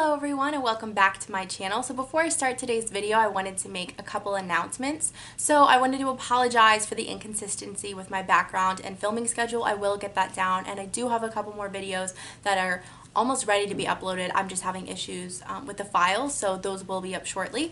Hello everyone and welcome back to my channel. So before I start today's video, I wanted to make a couple announcements. So I wanted to apologize for the inconsistency with my background and filming schedule. I will get that down, and I do have a couple more videos that are almost ready to be uploaded. I'm just having issues with the files, so those will be up shortly.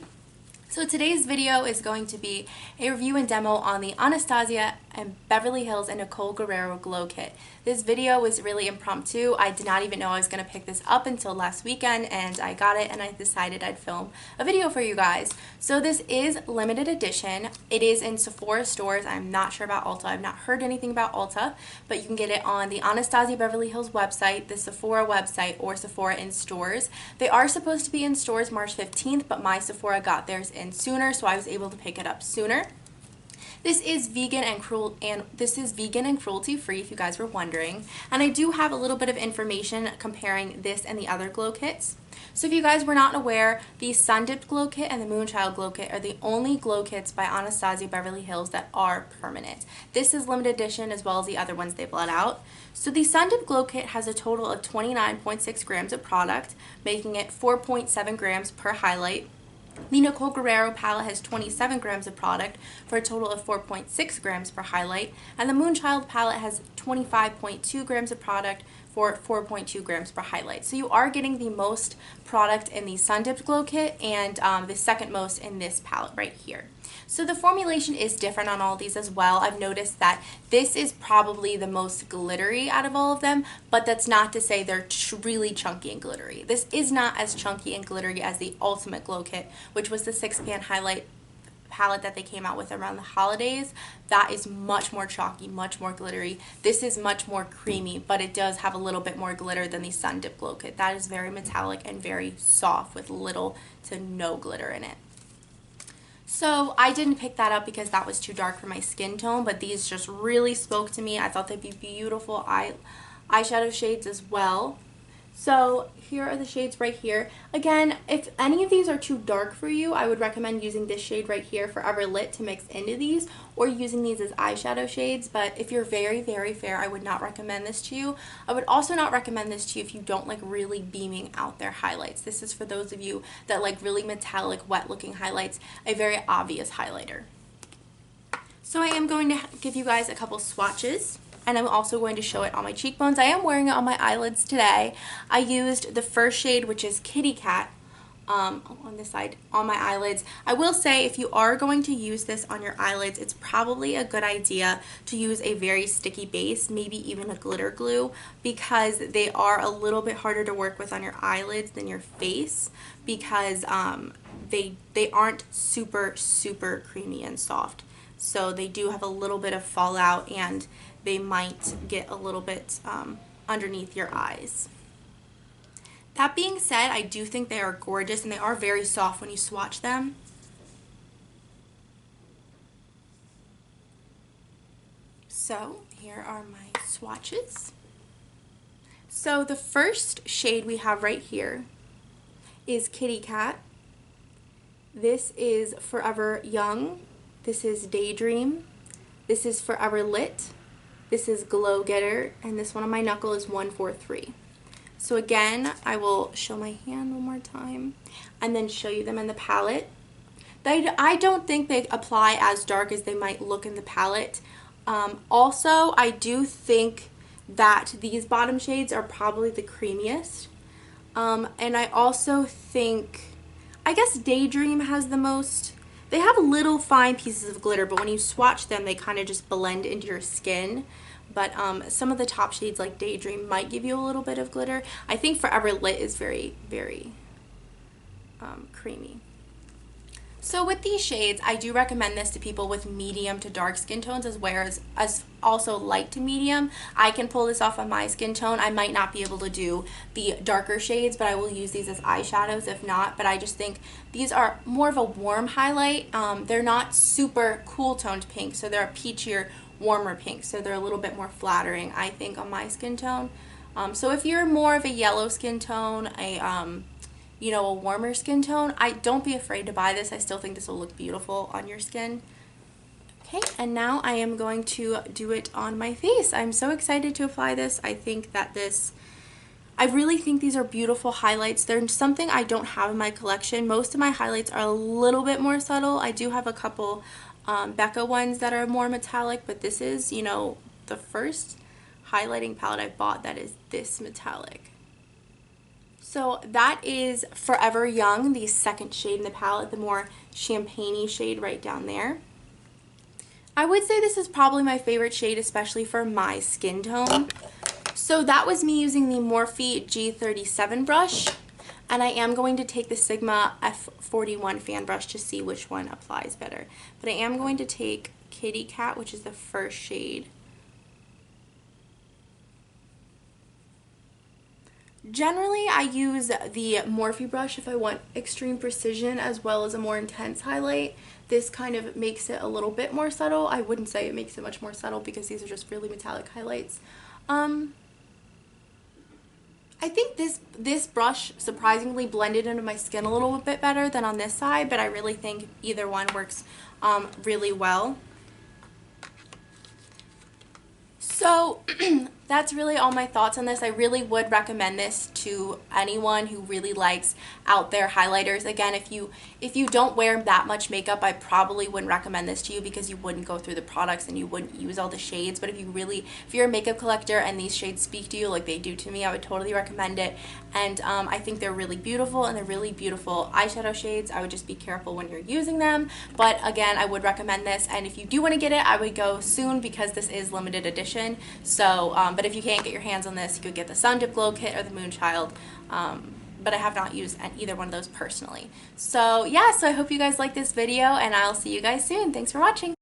So today's video is going to be a review and demo on the Anastasia and Beverly Hills and Nicole Guerriero Glow Kit. This video was really impromptu. I did not even know I was going to pick this up until last weekend, and I got it and I decided I'd film a video for you guys. So this is limited edition. It is in Sephora stores. I'm not sure about Ulta. I've not heard anything about Ulta, but you can get it on the Anastasia Beverly Hills website, the Sephora website, or Sephora in stores. They are supposed to be in stores March 15th, but my Sephora got theirs in sooner, so I was able to pick it up sooner. This is vegan and cruelty free, if you guys were wondering. And I do have a little bit of information comparing this and the other glow kits. So if you guys were not aware, the Sun Dipped Glow Kit and the Moonchild Glow Kit are the only glow kits by Anastasia Beverly Hills that are permanent. This is limited edition as well as the other ones they've let out. So the Sun Dipped Glow Kit has a total of 29.6 grams of product, making it 4.7 grams per highlight. The Nicole Guerriero palette has 27 grams of product for a total of 4.6 grams per highlight, and the Moonchild palette has 25.2 grams of product for 4.2 grams per highlight. So you are getting the most product in the Sun Dipped Glow Kit and the second most in this palette right here. So the formulation is different on all these as well. I've noticed that this is probably the most glittery out of all of them, but that's not to say they're really chunky and glittery. This is not as chunky and glittery as the Ultimate Glow Kit, which was the 6-pan highlight palette that they came out with around the holidays. That is much more chalky, much more glittery. This is much more creamy, but it does have a little bit more glitter than the Sun Dipped Glow Kit. That is very metallic and very soft with little to no glitter in it. So I didn't pick that up because that was too dark for my skin tone, but these just really spoke to me. I thought they'd be beautiful eyeshadow shades as well. So here are the shades right here. Again, if any of these are too dark for you, I would recommend using this shade right here, Forever Lit, to mix into these, or using these as eyeshadow shades. But if you're very, very fair, I would not recommend this to you. I would also not recommend this to you if you don't like really beaming out their highlights. This is for those of you that like really metallic, wet looking highlights, a very obvious highlighter. So I am going to give you guys a couple swatches, and I'm also going to show it on my cheekbones. I am wearing it on my eyelids today. I used the first shade, which is Kitty Cat, on this side on my eyelids. I will say, if you are going to use this on your eyelids, it's probably a good idea to use a very sticky base, maybe even a glitter glue, because they are a little bit harder to work with on your eyelids than your face, because they aren't super creamy and soft. So they do have a little bit of fallout, and they might get a little bit underneath your eyes. That being said, I do think they are gorgeous, and they are very soft when you swatch them. So here are my swatches. So the first shade we have right here is Kitty Cat. This is Forever Young. This is Daydream. This is Forever Lit. This is Glow Getter, and this one on my knuckle is 143. So again, I will show my hand one more time and then show you them in the palette. I don't think they apply as dark as they might look in the palette. Also, I do think that these bottom shades are probably the creamiest. And I also think, I guess Daydream has the most. They have little fine pieces of glitter, but when you swatch them, they kind of just blend into your skin. But some of the top shades, like Daydream, might give you a little bit of glitter. I think Forever Lit is very creamy. So with these shades, I do recommend this to people with medium to dark skin tones, as well as also light to medium. I can pull this off on my skin tone. I might not be able to do the darker shades, but I will use these as eyeshadows if not. But I just think these are more of a warm highlight. They're not super cool toned pink, so they're a peachier, warmer pink, so they're a little bit more flattering, I think, on my skin tone. So if you're more of a yellow skin tone, you know, a warmer skin tone, don't be afraid to buy this. I still think this will look beautiful on your skin. Okay, and now I am going to do it on my face. I'm so excited to apply this. I think that this I really think these are beautiful highlights. They're something I don't have in my collection. Most of my highlights are a little bit more subtle. I do have a couple Becca ones that are more metallic, but this is, you know, the first highlighting palette I bought that is this metallic. So that is Forever Young, the second shade in the palette, the more champagne-y shade right down there. I would say this is probably my favorite shade, especially for my skin tone. So that was me using the Morphe G37 brush, and I am going to take the Sigma F41 fan brush to see which one applies better. But I am going to take Kitty Cat, which is the first shade. Generally, I use the Morphe brush if I want extreme precision as well as a more intense highlight. This kind of makes it a little bit more subtle. I wouldn't say it makes it much more subtle because these are just really metallic highlights. I think this brush surprisingly blended into my skin a little bit better than on this side, but I really think either one works really well. So that's really all my thoughts on this. I really would recommend this to anyone who really likes out there highlighters. Again, if you don't wear that much makeup, I probably wouldn't recommend this to you because you wouldn't go through the products and you wouldn't use all the shades. But if you're a makeup collector and these shades speak to you like they do to me, I would totally recommend it. And I think they're really beautiful, and they're really beautiful eyeshadow shades. I would just be careful when you're using them. But again, I would recommend this, and if you do want to get it, I would go soon because this is limited edition. So, but if you can't get your hands on this, you could get the Sun Dip Glow Kit or the Moonchild. But I have not used either one of those personally. So yeah, so I hope you guys like this video, and I'll see you guys soon. Thanks for watching.